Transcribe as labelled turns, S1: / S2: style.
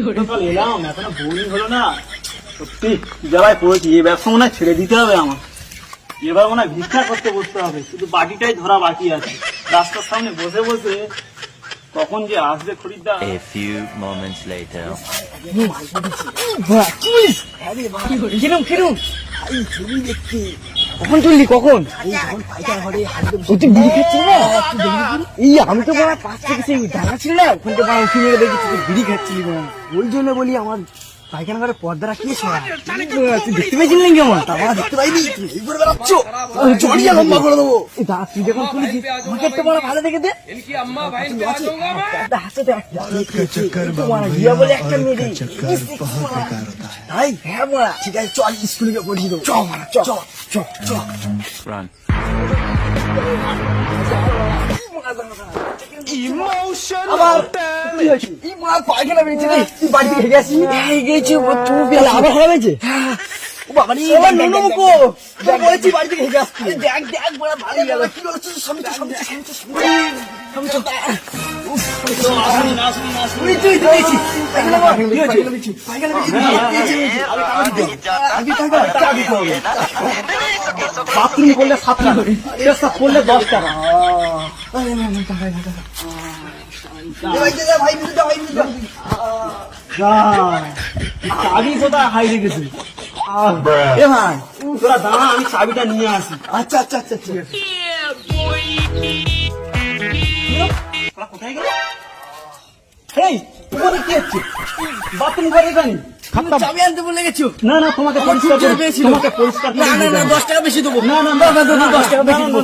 S1: সকাল এলাম এখনো বোরিং হলো না, সত্যি জ্বালায় পড়েছি। এই ব্যবসা মনে হয় ছেড়ে দিতে হবে আমার, এবার মনে হয় ভিক্ষা করতে বসতে হবে। শুধু বাটিটাই ধরা বাকি আছে, রাস্তার সামনে বসে বসে কখন যে আসবে খরিদ্দার।
S2: A few moments later.
S3: কখন চললি? কখন? বিড়ি খাচ্ছি না? এই আমি তো বলা পাশ থেকে সেই ডাঙা ছিল না, ওখান থেকে উঠে মেরে দেখেছি বিড়ি খাচ্ছিলি। ওই জন্য বলি আমার পায়খানা ঘরে পর্দাটা কি ছড়া, তুই দেখতে পেয়েছিলি নাকি? আমার তারপর দেখতে পাইনি, এই করে বেড়াচ্ছ, জড়িয়ে লম্বা করে দেবো। তুই যখন শুনেছিস আমাকে একটা বড় ভালো দেখে দে, হাসতে গিয়া বলে একটা মেয়ে তাই। হ্যাঁ বলা ঠিক আছে, চল স্কুলে গিয়ে পড়িয়ে দেবো।
S2: Run.
S3: পায়খানা বেরিয়েছে রে, তুই বাড়ি থেকে হেগে আসিস? গেছি আবার ভালো হয়েছে। বলেছি বাড়ি থেকে হেগে আসছি। দেখ দেখ বড়া ভালো গেল। কি বলছিস?
S1: বাথরুম করলে 7 টাকা, পেশাব করলে 10 টাকা। চাবি কোথায় হাই রেখেছি? এ ভাই তোরা দাঁড়া, আমি চাবিটা নিয়ে আসি।
S3: আচ্ছা আচ্ছা আচ্ছা ঠিক আছে।
S1: তোরা কোথায় গেলে? এই তোমাদের কি হচ্ছে? বাথরুম করে জানি
S3: চাবি আনতে বলে গেছো?
S1: না না, তোমাকে পরিষ্কার করে পেয়েছি, তোমাকে পরিষ্কার করে
S3: না 10 টাকা বেশি দেবো।
S1: না না 10 টাকা বেশি দেবো।